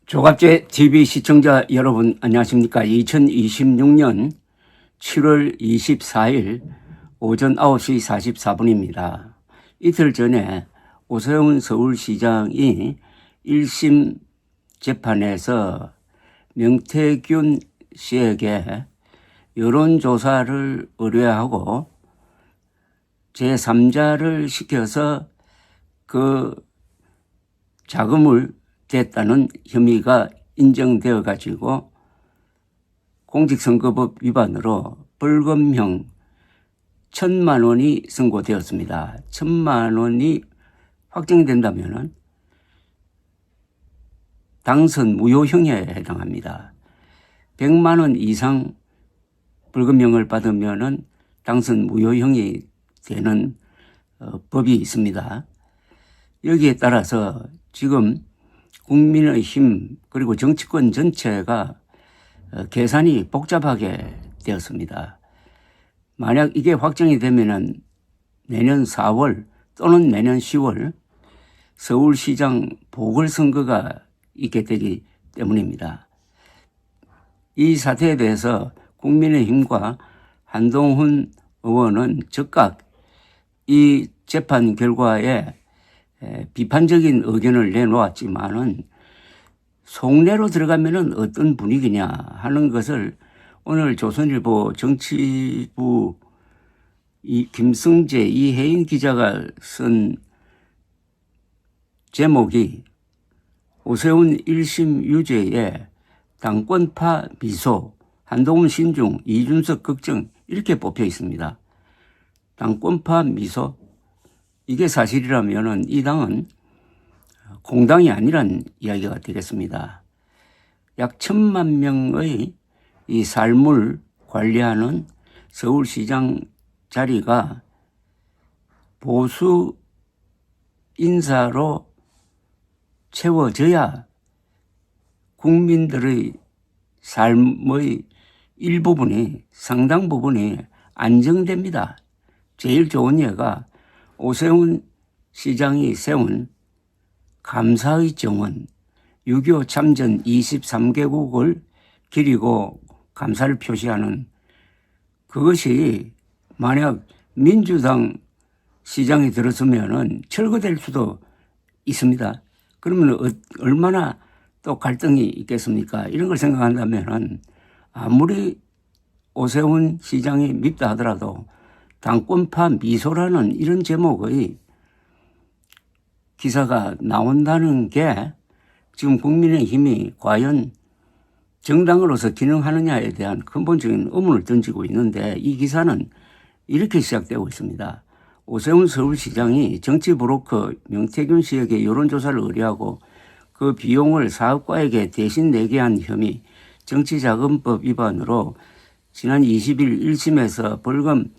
조갑제 TV 시청자 여러분 안녕하십니까. 2026년 7월 24일 오전 9시 44분입니다. 이틀 전에 오세훈 서울시장이 1심 재판에서 명태균 씨에게 여론조사를 의뢰하고 제3자를 시켜서 그 자금을 댔다는 혐의가 인정되어 가지고 공직선거법 위반으로 벌금형 1,000만 원이 선고되었습니다. 1,000만 원이 확정된다면 당선 무효형에 해당합니다. 100만 원 이상 벌금형을 받으면 당선 무효형이 되는 법이 있습니다. 여기에 따라서 지금 국민의힘 그리고 정치권 전체가 계산이 복잡하게 되었습니다. 만약 이게 확정이 되면 내년 4월 또는 내년 10월 서울시장 보궐선거가 있게 되기 때문입니다. 이 사태에 대해서 국민의힘과 한동훈 의원은 즉각 이 재판 결과에 비판적인 의견을 내놓았지만은 속내로 들어가면은 어떤 분위기냐 하는 것을 오늘 조선일보 정치부 김승재 이혜인 기자가 쓴 제목이 오세훈 1심 유죄에 당권파 미소, 한동훈 신중, 이준석 걱정 이렇게 뽑혀 있습니다. 당권파 미소? 이게 사실이라면 이 당은 공당이 아니란 이야기가 되겠습니다. 약 1,000만 명의 이 삶을 관리하는 서울시장 자리가 보수 인사로 채워져야 국민들의 삶의 일부분이 상당 부분이 안정됩니다. 제일 좋은 예가 오세훈 시장이 세운 감사의 정원 6.25 참전 23개국을 기리고 감사를 표시하는 그것이 만약 민주당 시장이 들었으면 철거될 수도 있습니다. 그러면 얼마나 또 갈등이 있겠습니까? 이런 걸 생각한다면 아무리 오세훈 시장이 밉다 하더라도 당권파 미소라는 이런 제목의 기사가 나온다는 게 지금 국민의힘이 과연 정당으로서 기능하느냐에 대한 근본적인 의문을 던지고 있는데 이 기사는 이렇게 시작되고 있습니다. 오세훈 서울시장이 정치 브로커 명태균 씨에게 여론조사를 의뢰하고 그 비용을 사업가에게 대신 내게 한 혐의 정치자금법 위반으로 지난 20일 1심에서 벌금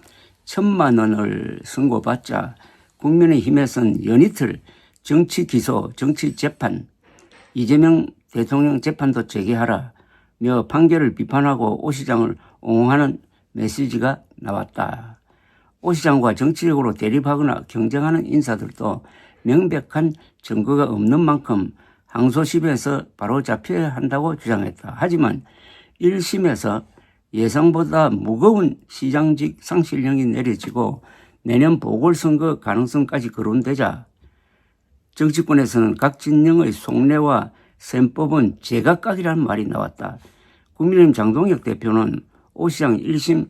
1,000만 원을 선고받자 국민의힘에서는 연이틀 정치기소, 정치재판, 이재명 대통령 재판도 재개하라며 판결을 비판하고 오 시장을 옹호하는 메시지가 나왔다. 오 시장과 정치적으로 대립하거나 경쟁하는 인사들도 명백한 증거가 없는 만큼 항소심에서 바로 잡혀야 한다고 주장했다. 하지만 1심에서 예상보다 무거운 시장직 상실령이 내려지고 내년 보궐선거 가능성까지 거론되자 정치권에서는 각 진영의 속내와 셈법은 제각각이라는 말이 나왔다. 국민의힘 장동혁 대표는 오 시장 1심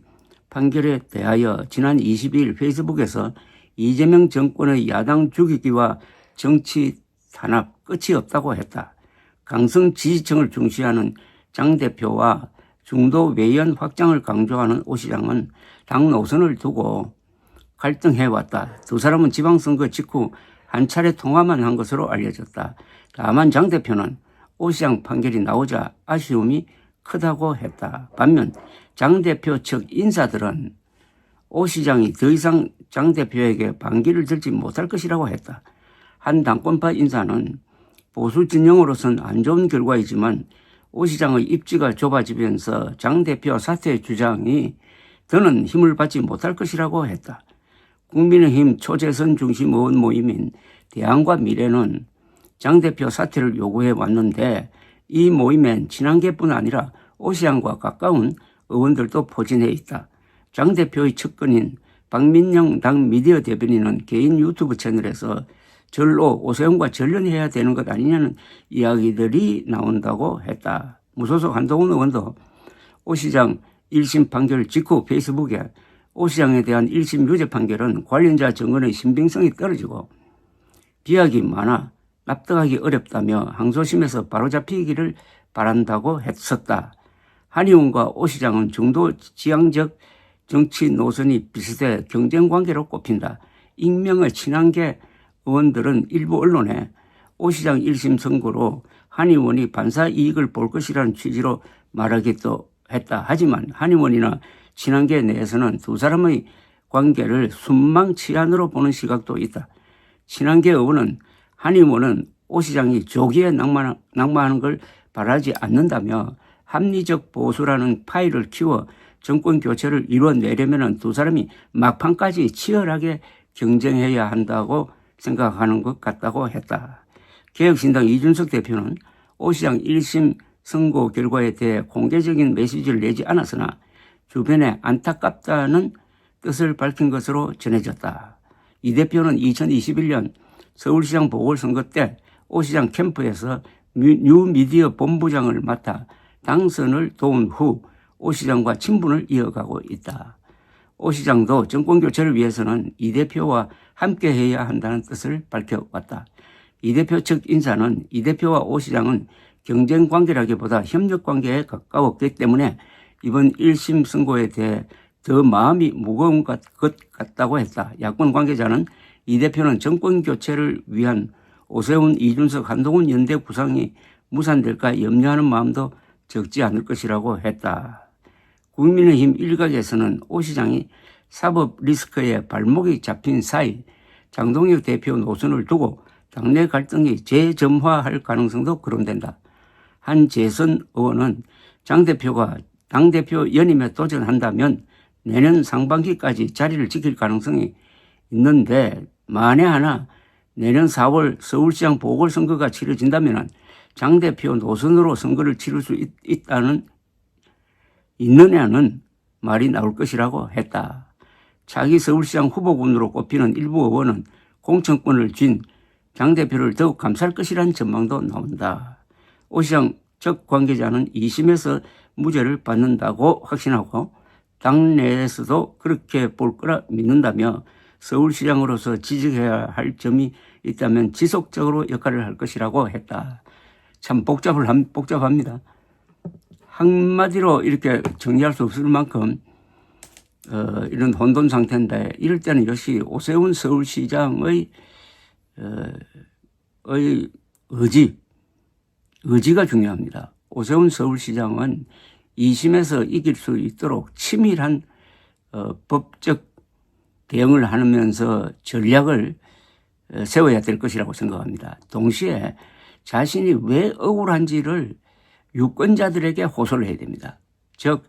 판결에 대하여 지난 22일 페이스북에서 이재명 정권의 야당 죽이기와 정치 탄압 끝이 없다고 했다. 강성 지지층을 중시하는 장 대표와 중도 외연 확장을 강조하는 오 시장은 당 노선을 두고 갈등해왔다. 두 사람은 지방선거 직후 한 차례 통화만 한 것으로 알려졌다. 다만 장 대표는 오 시장 판결이 나오자 아쉬움이 크다고 했다. 반면 장 대표 측 인사들은 오 시장이 더 이상 장 대표에게 반기를 들지 못할 것이라고 했다. 한 당권파 인사는 보수 진영으로서는 안 좋은 결과이지만 오 시장의 입지가 좁아지면서 장 대표 사퇴 주장이 더는 힘을 받지 못할 것이라고 했다. 국민의힘 초재선 중심 의원 모임인 대안과 미래는 장 대표 사퇴를 요구해 왔는데 이 모임엔 친한계뿐 아니라 오 시장과 가까운 의원들도 포진해 있다. 장 대표의 측근인 박민영 당 미디어 대변인은 개인 유튜브 채널에서 절로 오세훈과 전련해야 되는 것 아니냐는 이야기들이 나온다고 했다. 무소속 한동훈 의원도 오 시장 1심 판결 직후 페이스북에 오 시장에 대한 1심 유죄 판결은 관련자 증언의 신빙성이 떨어지고 비약이 많아 납득하기 어렵다며 항소심에서 바로잡히기를 바란다고 했었다. 한의원과 오 시장은 중도 지향적 정치 노선이 비슷해 경쟁관계로 꼽힌다. 익명의 친한계 의원들은 일부 언론에 오 시장 1심 선고로 한의원이 반사 이익을 볼 것이라는 취지로 말하기도 했다. 하지만 한의원이나 친한계 내에서는 두 사람의 관계를 순망치안으로 보는 시각도 있다. 친한계 의원은 한의원은 오 시장이 조기에 낙마하는 걸 바라지 않는다며 합리적 보수라는 파일을 키워 정권 교체를 이뤄내려면 두 사람이 막판까지 치열하게 경쟁해야 한다고 생각하는 것 같다고 했다. 개혁신당 이준석 대표는 오 시장 1심 선고 결과에 대해 공개적인 메시지를 내지 않았으나 주변에 안타깝다는 뜻을 밝힌 것으로 전해졌다. 이 대표는 2021년 서울시장 보궐선거 때 오 시장 캠프에서 뉴미디어 본부장을 맡아 당선을 도운 후 오 시장과 친분을 이어가고 있다. 오 시장도 정권교체를 위해서는 이 대표와 함께해야 한다는 뜻을 밝혀왔다. 이 대표 측 인사는 이 대표와 오 시장은 경쟁관계라기보다 협력관계에 가까웠기 때문에 이번 1심 선고에 대해 더 마음이 무거운 것 같다고 했다. 야권 관계자는 이 대표는 정권교체를 위한 오세훈, 이준석, 한동훈 연대 구상이 무산될까 염려하는 마음도 적지 않을 것이라고 했다. 국민의힘 일각에서는 오 시장이 사법 리스크에 발목이 잡힌 사이 장동혁 대표 노선을 두고 당내 갈등이 재점화할 가능성도 거론된다. 한재선 의원은 장 대표가 당대표 연임에 도전한다면 내년 상반기까지 자리를 지킬 가능성이 있는데 만에 하나 내년 4월 서울시장 보궐선거가 치러진다면 장 대표 노선으로 선거를 치를 수 있느냐는 말이 나올 것이라고 했다. 차기 서울시장 후보군으로 꼽히는 일부 의원은 공천권을 쥔 장 대표를 더욱 감쌀 것이라는 전망도 나온다. 오 시장 측 관계자는 2심에서 무죄를 받는다고 확신하고 당내에서도 그렇게 볼 거라 믿는다며 서울시장으로서 지적해야 할 점이 있다면 지속적으로 역할을 할 것이라고 했다. 참 복잡합니다. 한마디로 이렇게 정리할 수 없을 만큼 이런 혼돈 상태인데 이럴 때는 역시 오세훈 서울시장의 의지가 중요합니다. 오세훈 서울시장은 2심에서 이길 수 있도록 치밀한 법적 대응을 하면서 전략을 세워야 될 것이라고 생각합니다. 동시에 자신이 왜 억울한지를 유권자들에게 호소를 해야 됩니다. 즉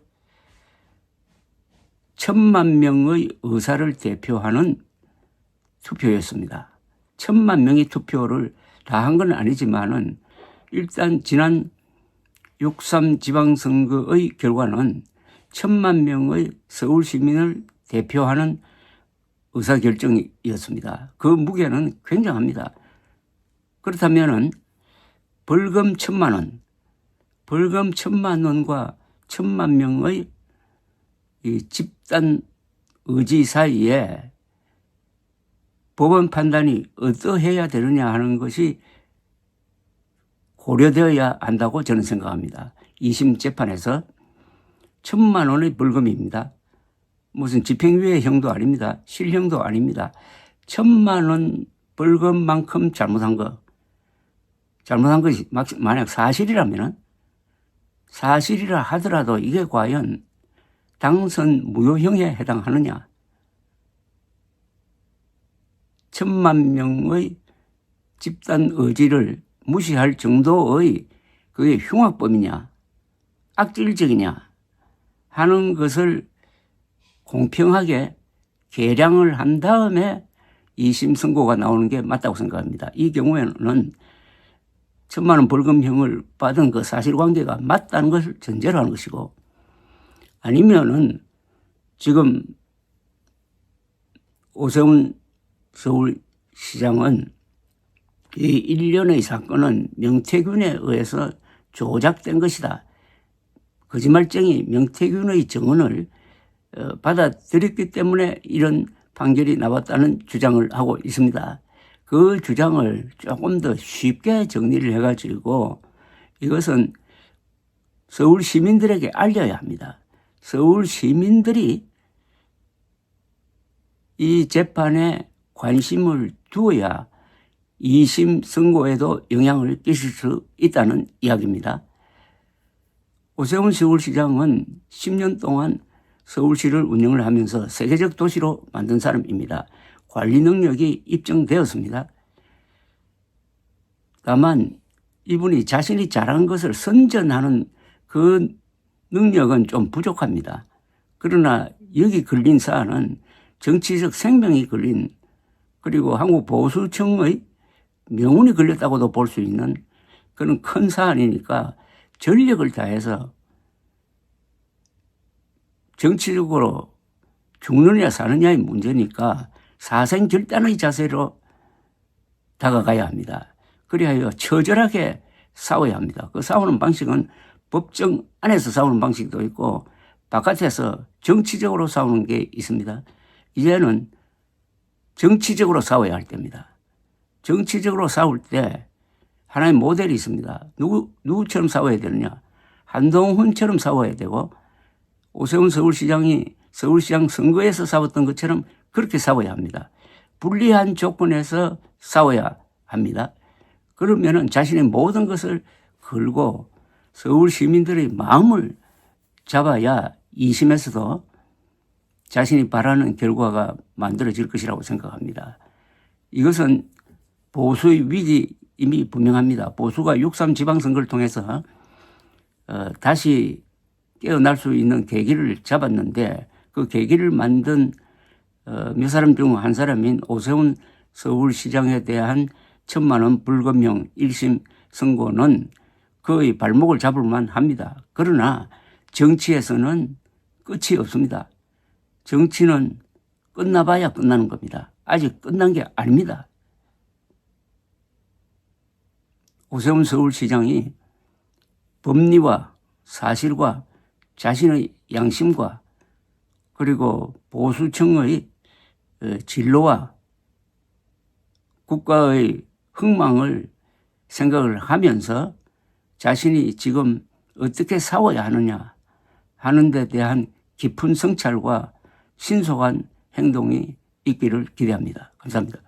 1,000만 명의 의사를 대표하는 투표였습니다. 1,000만 명이 투표를 다 한 건 아니지만은 일단 지난 6.3 지방선거의 결과는 1,000만 명의 서울 시민을 대표하는 의사결정이었습니다. 그 무게는 굉장합니다. 그렇다면은 벌금 1,000만 원, 벌금 1,000만 원과 1,000만 명의 이 집단 의지 사이에 법원 판단이 어떠해야 되느냐 하는 것이 고려되어야 한다고 저는 생각합니다. 2심 재판에서 1,000만 원의 벌금입니다. 무슨 집행유예형도 아닙니다. 실형도 아닙니다. 1,000만 원 벌금만큼 잘못한 것이 만약 사실이라 하더라도 이게 과연 당선 무효형에 해당하느냐. 1,000만 명의 집단 의지를 무시할 정도의 그게 흉악범이냐, 악질적이냐 하는 것을 공평하게 계량을 한 다음에 2심 선고가 나오는 게 맞다고 생각합니다. 이 경우에는 천만 원 벌금형을 받은 그 사실관계가 맞다는 것을 전제로 하는 것이고, 아니면은 지금 오세훈 서울시장은 이 일련의 사건은 명태균에 의해서 조작된 것이다. 거짓말쟁이 명태균의 증언을 받아들였기 때문에 이런 판결이 나왔다는 주장을 하고 있습니다. 그 주장을 조금 더 쉽게 정리를 해가지고 이것은 서울 시민들에게 알려야 합니다. 서울 시민들이 이 재판에 관심을 두어야 2심 선고에도 영향을 끼칠 수 있다는 이야기입니다. 오세훈 서울시장은 10년 동안 서울시를 운영을 하면서 세계적 도시로 만든 사람입니다. 관리 능력이 입증되었습니다. 다만 이분이 자신이 잘한 것을 선전하는 그 능력은 좀 부족합니다. 그러나 여기 걸린 사안은 정치적 생명이 걸린, 그리고 한국 보수청의 명운이 걸렸다고도 볼 수 있는 그런 큰 사안이니까 전력을 다해서 정치적으로 죽느냐 사느냐의 문제니까 사생결단의 자세로 다가가야 합니다. 그리하여 처절하게 싸워야 합니다. 그 싸우는 방식은 법정 안에서 싸우는 방식도 있고 바깥에서 정치적으로 싸우는 게 있습니다. 이제는 정치적으로 싸워야 할 때입니다. 정치적으로 싸울 때 하나의 모델이 있습니다. 누구처럼 싸워야 되느냐. 한동훈처럼 싸워야 되고 오세훈 서울시장이 서울시장 선거에서 싸웠던 것처럼 그렇게 싸워야 합니다. 불리한 조건에서 싸워야 합니다. 그러면은 자신의 모든 것을 걸고 서울 시민들의 마음을 잡아야 2심에서도 자신이 바라는 결과가 만들어질 것이라고 생각합니다. 이것은 보수의 위기 이미 분명합니다. 보수가 6.3 지방선거를 통해서 다시 깨어날 수 있는 계기를 잡았는데 그 계기를 만든 몇 사람 중 한 사람인 오세훈 서울시장에 대한 1,000만 원 벌금형 1심 선고는 그의 발목을 잡을 만합니다. 그러나 정치에서는 끝이 없습니다. 정치는 끝나봐야 끝나는 겁니다. 아직 끝난 게 아닙니다. 오세훈 서울시장이 법리와 사실과 자신의 양심과 그리고 보수청의 진로와 국가의 흥망을 생각을 하면서 자신이 지금 어떻게 싸워야 하느냐 하는 데 대한 깊은 성찰과 신속한 행동이 있기를 기대합니다. 감사합니다.